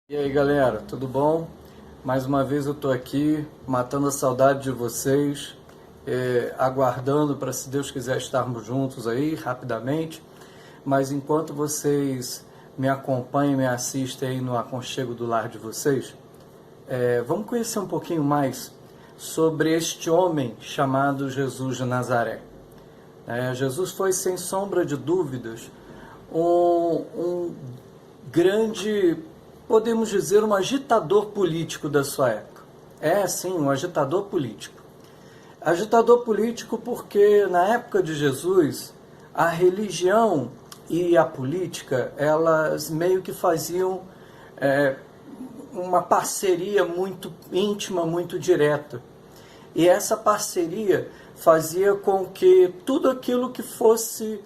E aí galera, tudo bom? Mais uma vez eu tô aqui matando a saudade de vocês, aguardando para, se Deus quiser, estarmos juntos aí rapidamente. Mas enquanto vocês me acompanham, me assistem aí no aconchego do lar de vocês, vamos conhecer um pouquinho mais sobre este homem chamado Jesus de Nazaré. Jesus foi, sem sombra de dúvidas, um grande, podemos dizer, um agitador político da sua época. Sim, um agitador político. Agitador político porque, na época de Jesus, a religião e a política, elas meio que faziam uma parceria muito íntima, muito direta. E essa parceria fazia com que tudo aquilo que fosse,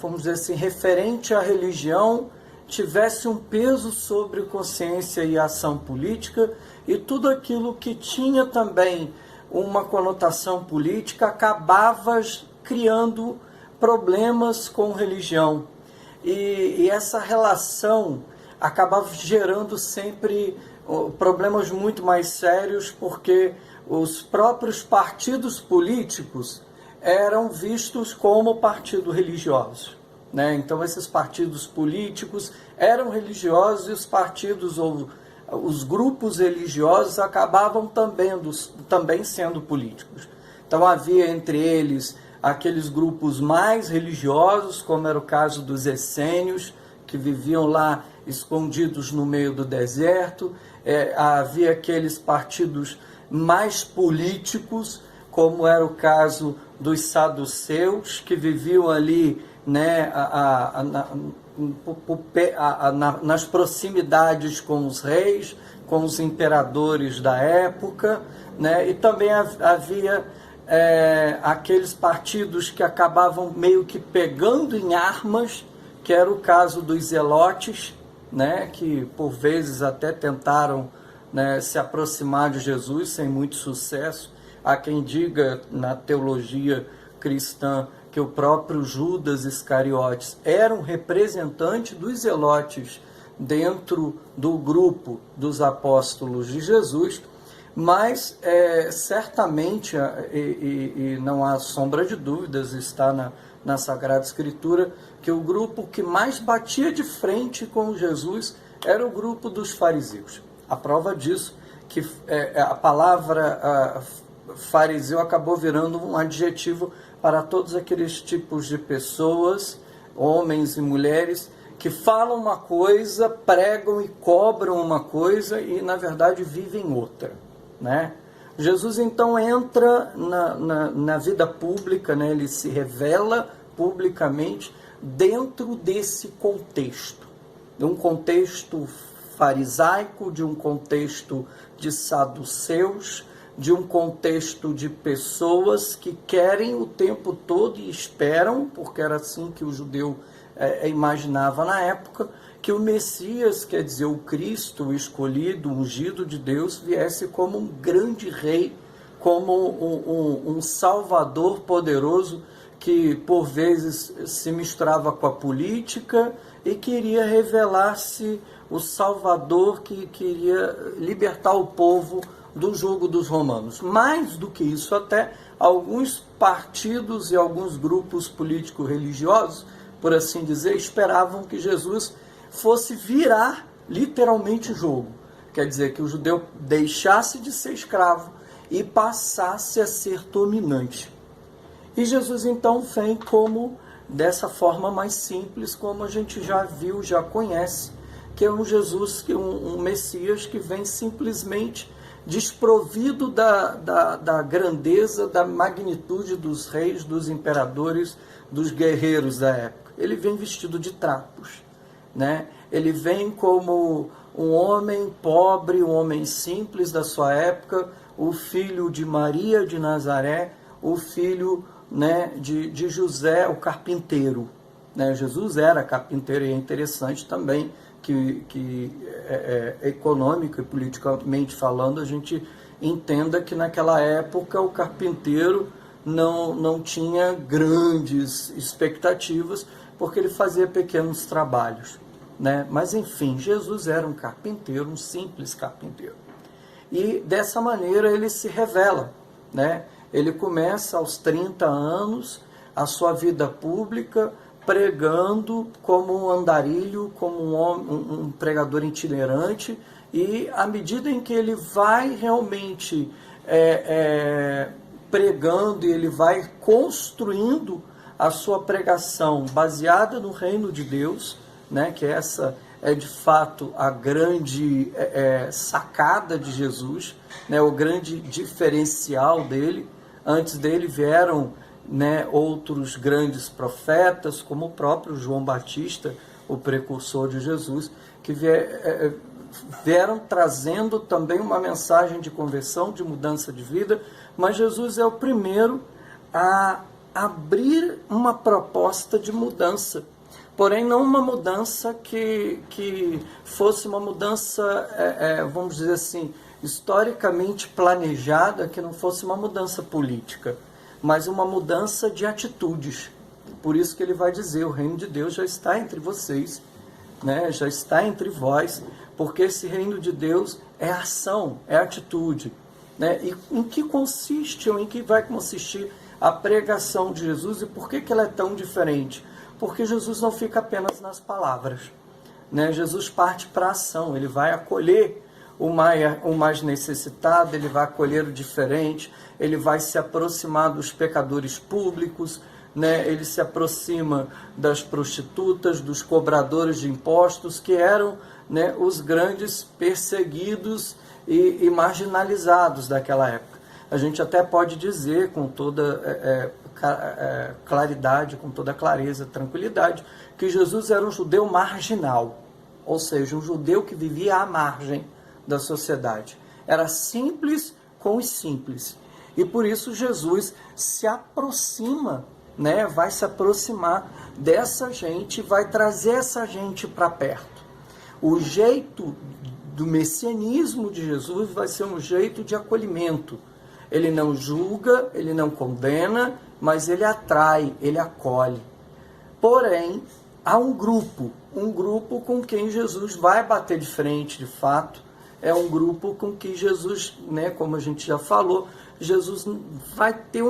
vamos dizer assim, referente à religião, tivesse um peso sobre consciência e ação política, e tudo aquilo que tinha também uma conotação política acabava criando problemas com religião. E essa relação acabava gerando sempre problemas muito mais sérios, porque os próprios partidos políticos eram vistos como partidos religiosos. Então esses partidos políticos eram religiosos, e os partidos ou os grupos religiosos acabavam também sendo políticos. Então havia entre eles aqueles grupos mais religiosos, como era o caso dos essênios, que viviam lá escondidos no meio do deserto. Havia aqueles partidos mais políticos, como era o caso dos saduceus, que viviam ali nas proximidades com os reis, com os imperadores da época, e também havia aqueles partidos que acabavam meio que pegando em armas, que era o caso dos zelotes, que por vezes até tentaram se aproximar de Jesus sem muito sucesso. Há quem diga na teologia cristã que o próprio Judas Iscariotes era um representante dos zelotes dentro do grupo dos apóstolos de Jesus, mas certamente, e não há sombra de dúvidas, está na Sagrada Escritura, que o grupo que mais batia de frente com Jesus era o grupo dos fariseus. A prova disso que a palavra fariseu acabou virando um adjetivo para todos aqueles tipos de pessoas, homens e mulheres, que falam uma coisa, pregam e cobram uma coisa e, na verdade, vivem outra. Jesus, então, entra na vida pública, ele se revela publicamente dentro desse contexto, de um contexto farisaico, de um contexto de saduceus, de um contexto de pessoas que querem o tempo todo e esperam, porque era assim que o judeu imaginava na época, que o Messias, quer dizer, o Cristo, o escolhido, o ungido de Deus, viesse como um grande rei, como um salvador poderoso, que por vezes se misturava com a política e queria revelar-se o salvador que queria libertar o povo do jugo dos romanos. Mais do que isso, até alguns partidos e alguns grupos político-religiosos, por assim dizer, esperavam que Jesus fosse virar literalmente o jogo. Quer dizer, que o judeu deixasse de ser escravo e passasse a ser dominante. E Jesus então vem dessa forma mais simples, como a gente já viu, já conhece, que é um Jesus, um Messias que vem simplesmente desprovido da grandeza, da magnitude dos reis, dos imperadores, dos guerreiros da época. Ele vem vestido de trapos, Ele vem como um homem pobre, um homem simples da sua época, o filho de Maria de Nazaré, o filho de José, o carpinteiro. Jesus era carpinteiro, e é interessante também que econômico e politicamente falando, a gente entenda que naquela época o carpinteiro não tinha grandes expectativas, porque ele fazia pequenos trabalhos. né? Mas enfim, Jesus era um carpinteiro, um simples carpinteiro. E dessa maneira ele se revela, né? Ele começa aos 30 anos a sua vida pública pregando como um andarilho, como um pregador itinerante, e à medida em que ele vai realmente pregando e ele vai construindo a sua pregação baseada no reino de Deus, né, que essa é de fato a grande sacada de Jesus, né, o grande diferencial dele. Antes dele vieram, né, outros grandes profetas, como o próprio João Batista, o precursor de Jesus, que vieram trazendo também uma mensagem de conversão, de mudança de vida, mas Jesus é o primeiro a abrir uma proposta de mudança, porém não uma mudança que fosse uma mudança, vamos dizer assim, historicamente planejada, que não fosse uma mudança política, mas uma mudança de atitudes. Por isso que ele vai dizer, o reino de Deus já está entre vocês, né? Já está entre vós, porque esse reino de Deus é ação, é atitude, né? E em que consiste, ou em que vai consistir a pregação de Jesus, e por que ela é tão diferente? Porque Jesus não fica apenas nas palavras, né? Jesus parte para a ação, ele vai acolher o mais necessitado, ele vai acolher o diferente, ele vai se aproximar dos pecadores públicos, né? Ele se aproxima das prostitutas, dos cobradores de impostos, que eram, né, os grandes perseguidos e marginalizados daquela época. A gente até pode dizer com toda claridade, com toda clareza, tranquilidade, que Jesus era um judeu marginal, ou seja, um judeu que vivia à margem da sociedade. Era simples com os simples. E por isso Jesus se aproxima, né? Vai se aproximar dessa gente, vai trazer essa gente para perto. O jeito do messianismo de Jesus vai ser um jeito de acolhimento. Ele não julga, ele não condena, mas ele atrai, ele acolhe. Porém, há um grupo com quem Jesus vai bater de frente, de fato. É um grupo com que Jesus, né, como a gente já falou, Jesus vai ter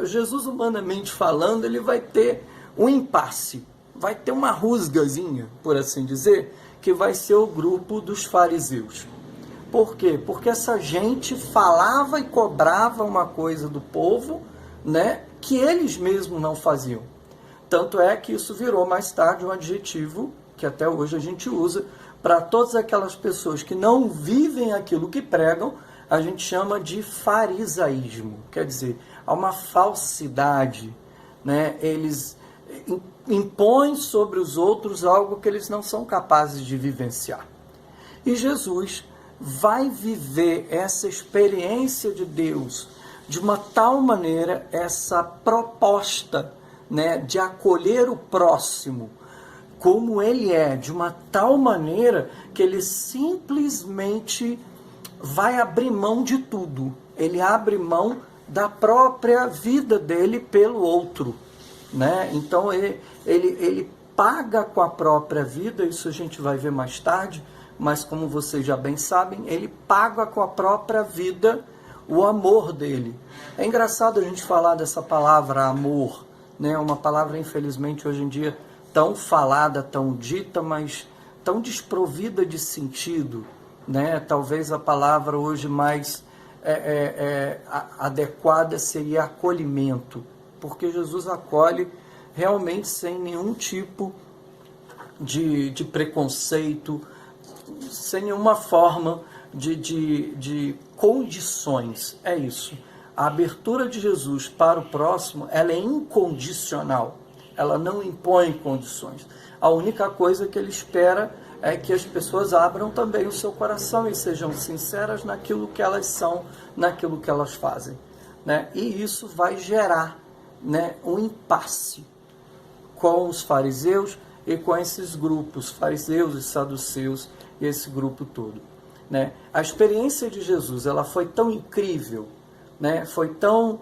Jesus, humanamente falando, ele vai ter um impasse, vai ter uma rusgazinha, por assim dizer, que vai ser o grupo dos fariseus. Por quê? Porque essa gente falava e cobrava uma coisa do povo, né, que eles mesmos não faziam. Tanto é que isso virou mais tarde um adjetivo que até hoje a gente usa para todas aquelas pessoas que não vivem aquilo que pregam. A gente chama de farisaísmo, quer dizer, há uma falsidade, né? Eles impõem sobre os outros algo que eles não são capazes de vivenciar. E Jesus vai viver essa experiência de Deus de uma tal maneira, essa proposta, né, de acolher o próximo como ele é, de uma tal maneira que ele simplesmente vai abrir mão de tudo. Ele abre mão da própria vida dele pelo outro, né? Então ele paga com a própria vida, isso a gente vai ver mais tarde, mas como vocês já bem sabem, ele paga com a própria vida o amor dele. É engraçado a gente falar dessa palavra amor, né? Uma palavra, infelizmente, hoje em dia tão falada, tão dita, mas tão desprovida de sentido, né? Talvez a palavra hoje mais adequada seria acolhimento, porque Jesus acolhe realmente sem nenhum tipo de preconceito, sem nenhuma forma de condições. É isso. A abertura de Jesus para o próximo, ela é incondicional. Ela não impõe condições. A única coisa que ele espera é que as pessoas abram também o seu coração e sejam sinceras naquilo que elas são, naquilo que elas fazem, né? E isso vai gerar, né, um impasse com os fariseus e com esses grupos, fariseus e saduceus, e esse grupo todo, né? A experiência de Jesus, ela foi tão incrível, né? Foi tão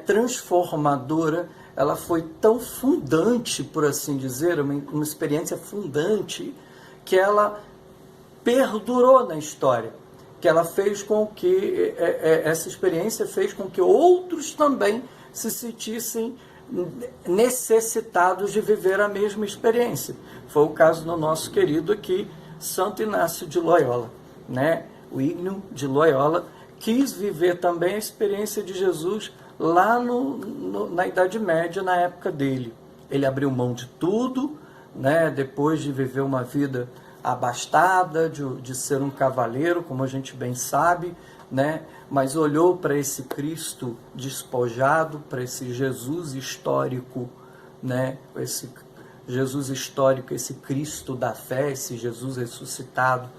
transformadora, ela foi tão fundante, por assim dizer, uma experiência fundante, que ela perdurou na história, que ela fez com que, essa experiência fez com que outros também se sentissem necessitados de viver a mesma experiência. Foi o caso do nosso querido aqui, Santo Inácio de Loyola, né? O Ígneo de Loyola quis viver também a experiência de Jesus lá na Idade Média, na época dele. Ele abriu mão de tudo, né? Depois de viver uma vida abastada, de ser um cavaleiro, como a gente bem sabe, né? Mas olhou para esse Cristo despojado, para esse Jesus histórico, né? Esse Jesus histórico, esse Cristo da fé, esse Jesus ressuscitado,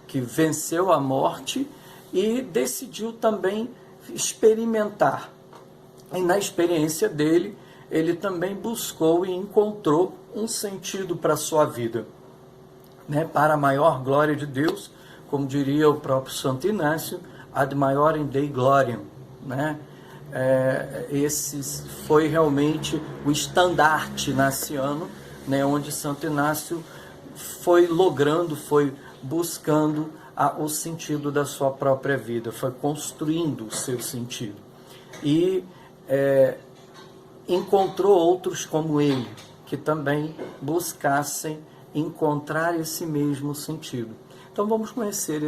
que venceu a morte e decidiu também experimentar. E na experiência dele, ele também buscou e encontrou um sentido para a sua vida, né? Para a maior glória de Deus, como diria o próprio Santo Inácio, ad maiorem Dei gloriam, né? Esse foi realmente o estandarte naciano, né? Onde Santo Inácio foi logrando, foi buscando o sentido da sua própria vida, foi construindo o seu sentido. E encontrou outros como ele, que também buscassem encontrar esse mesmo sentido. Então vamos conhecer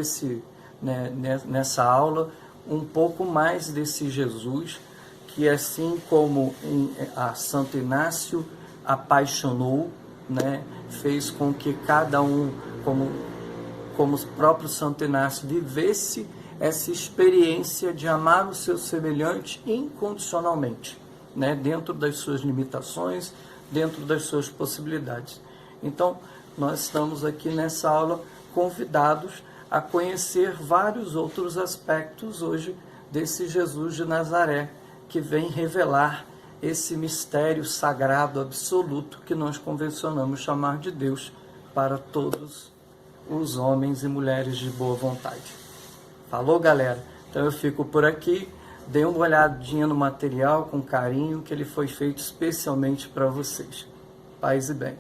nessa aula um pouco mais desse Jesus, que assim como a Santo Inácio apaixonou, né, fez com que cada um, como o próprio Santo Inácio, vivesse essa experiência de amar o seu semelhante incondicionalmente, né, dentro das suas limitações, dentro das suas possibilidades. Então, nós estamos aqui nessa aula convidados a conhecer vários outros aspectos hoje desse Jesus de Nazaré, que vem revelar esse mistério sagrado absoluto que nós convencionamos chamar de Deus para todos os homens e mulheres de boa vontade. Falou, galera? Então eu fico por aqui. Dê uma olhadinha no material com carinho, que ele foi feito especialmente para vocês. Paz e bem.